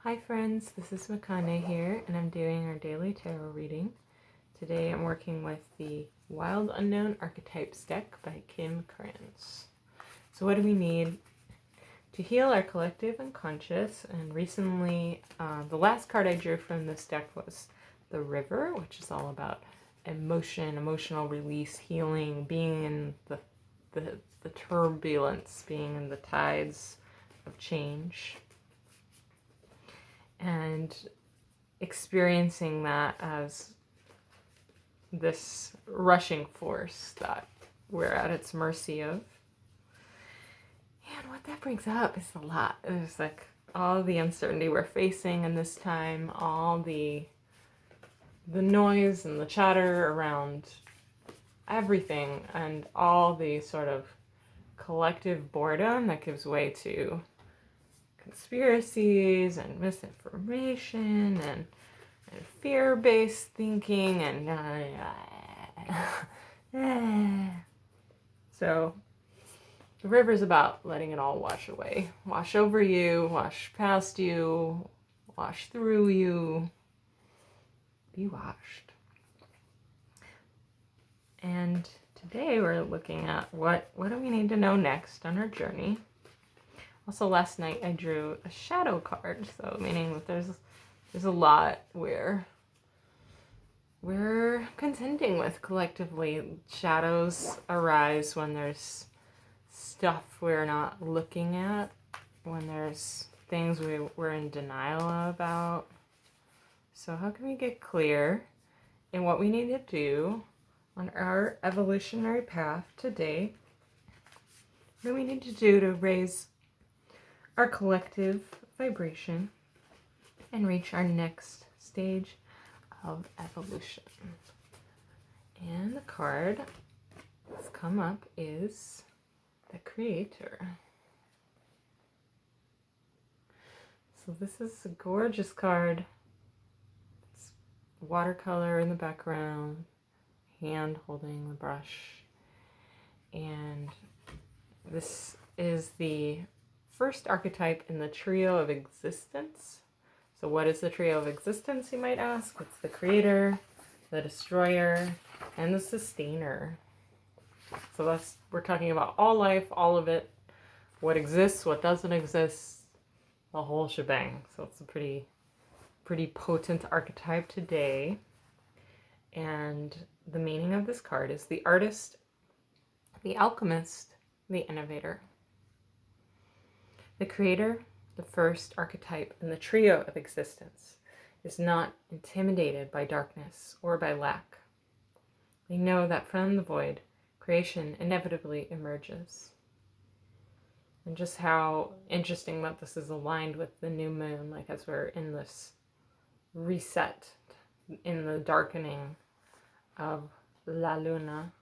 Hi friends, this is Makané here, and I'm doing our daily tarot reading. Today I'm working with the Wild Unknown Archetypes deck by Kim Kranz. So what do we need to heal our collective unconscious? And recently, the last card I drew from this deck was the River, which is all about emotion, emotional release, healing, being in the turbulence, being in the tides of change. And experiencing that as this rushing force that we're at its mercy of. And what that brings up is a lot. There's like all the uncertainty we're facing in this time, all the noise and the chatter around everything, and all the sort of collective boredom that gives way to conspiracies and misinformation and fear-based thinking and so the river's about letting it all wash away, wash over you, wash past you, wash through you, be washed. And today we're looking at what do we need to know next on our journey. Also, last night I drew a shadow card, so meaning that there's a lot where we're contending with collectively. Shadows arise when there's stuff we're not looking at, when there's things we're in denial about. So how can we get clear in what we need to do on our evolutionary path today? What do we need to do to raise our collective vibration and reach our next stage of evolution? And the card that's come up is the Creator. So this is a gorgeous card. It's watercolor in the background, hand holding the brush, and this is the first archetype in the trio of existence. So what is the trio of existence, you might ask? It's the Creator, the Destroyer, and the Sustainer. So we're talking about all life, all of it, what exists, what doesn't exist, the whole shebang. So it's a pretty potent archetype today. And the meaning of this card is the artist, the alchemist, the innovator. The Creator, the first archetype in the trio of existence, is not intimidated by darkness or by lack. They know that from the void, creation inevitably emerges. And just how interesting that this is aligned with the new moon, like as we're in this reset, in the darkening of La Luna.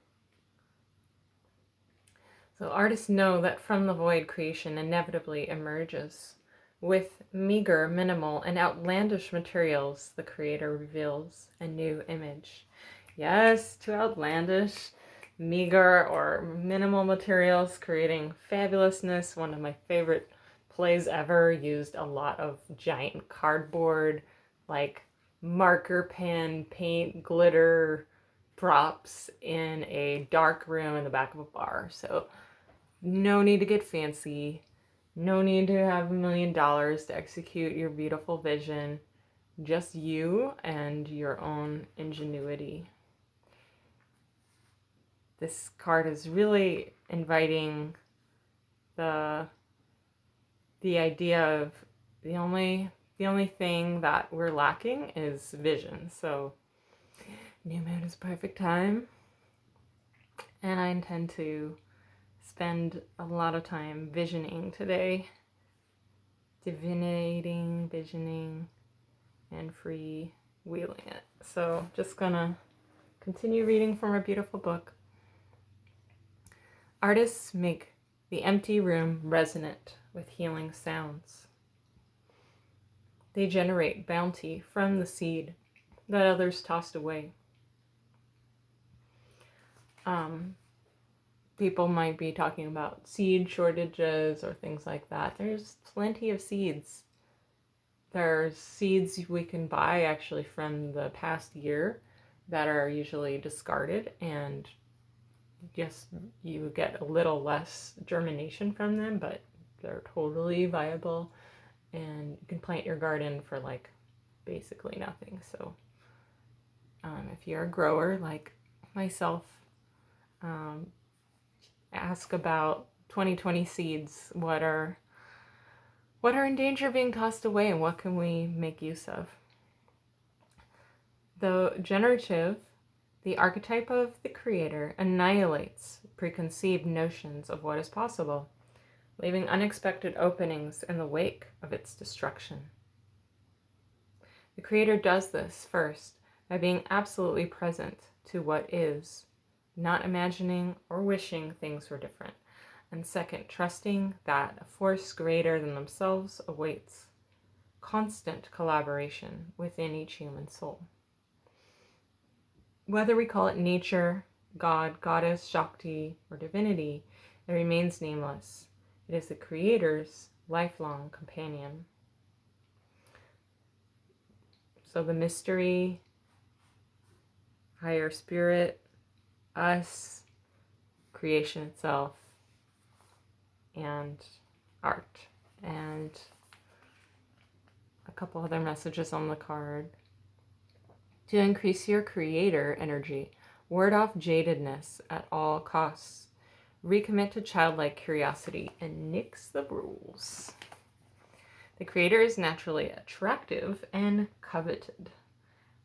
So artists know that from the void, creation inevitably emerges. With meager, minimal, and outlandish materials, the Creator reveals a new image. Yes, to outlandish, meager, or minimal materials, creating fabulousness. One of my favorite plays ever used a lot of giant cardboard, like marker pen, paint, glitter props in a dark room in the back of a bar. So no need to get fancy. No need to have $1 million to execute your beautiful vision. Just you and your own ingenuity. This card is really inviting the idea of the only thing that we're lacking is vision. So new moon is perfect time. And I intend to spend a lot of time visioning today. Divinating, visioning, and freewheeling it. So just gonna continue reading from our beautiful book. Artists make the empty room resonant with healing sounds. They generate bounty from the seed that others tossed away. People might be talking about seed shortages or things like that. There's plenty of seeds There's seeds we can buy actually from the past year that are usually discarded, and yes, you get a little less germination from them, but they're totally viable, and you can plant your garden for like basically nothing. So if you're a grower like myself, ask about 2020 seeds. What are in danger of being tossed away, and what can we make use of? Though generative, the archetype of the creator annihilates preconceived notions of what is possible, leaving unexpected openings in the wake of its destruction. The creator does this first by being absolutely present to what is, not imagining or wishing things were different, and second, trusting that a force greater than themselves awaits constant collaboration within each human soul. Whether we call it nature, God, goddess, Shakti, or divinity, it remains nameless. It is the creator's lifelong companion. So the mystery, higher spirit, us, creation itself, and art. And a couple other messages on the card. To increase your creator energy, ward off jadedness at all costs. Recommit to childlike curiosity and nix the rules. The creator is naturally attractive and coveted.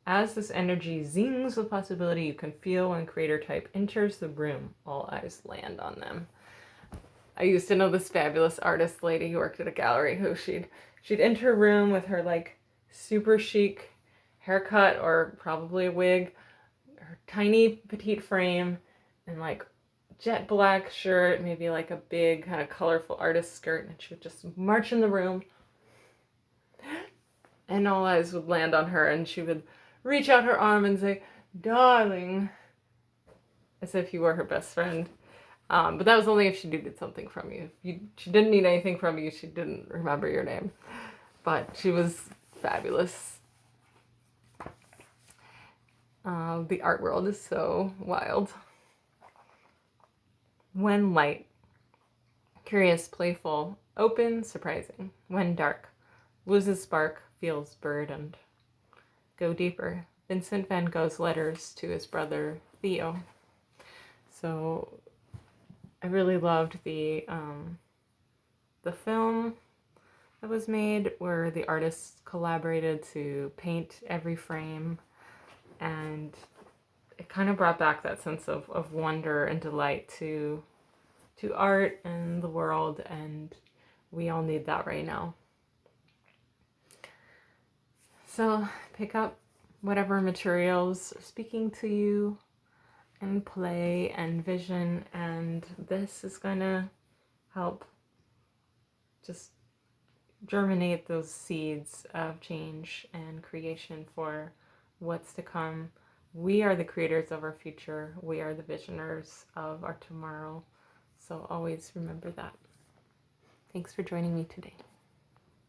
As this energy zings with possibility, you can feel when creator type enters the room, all eyes land on them. I used to know this fabulous artist lady who worked at a gallery who she'd enter a room with her like super chic haircut or probably a wig, her tiny petite frame, and like jet black shirt, maybe like a big kind of colorful artist skirt, and she would just march in the room and all eyes would land on her, and she would reach out her arm and say, "Darling," as if you were her best friend. But that was only if she needed something from you. If she didn't need anything from you, she didn't remember your name. But she was fabulous. The art world is so wild. When light, curious, playful, open, surprising. When dark, loses spark, feels burdened. Go deeper. Vincent van Gogh's letters to his brother Theo. So I really loved the film that was made where the artists collaborated to paint every frame, and it kind of brought back that sense of wonder and delight to art and the world, and we all need that right now. So pick up whatever materials are speaking to you and play and vision, and this is gonna help just germinate those seeds of change and creation for what's to come. We are the creators of our future. We are the visioners of our tomorrow. So always remember that. Thanks for joining me today.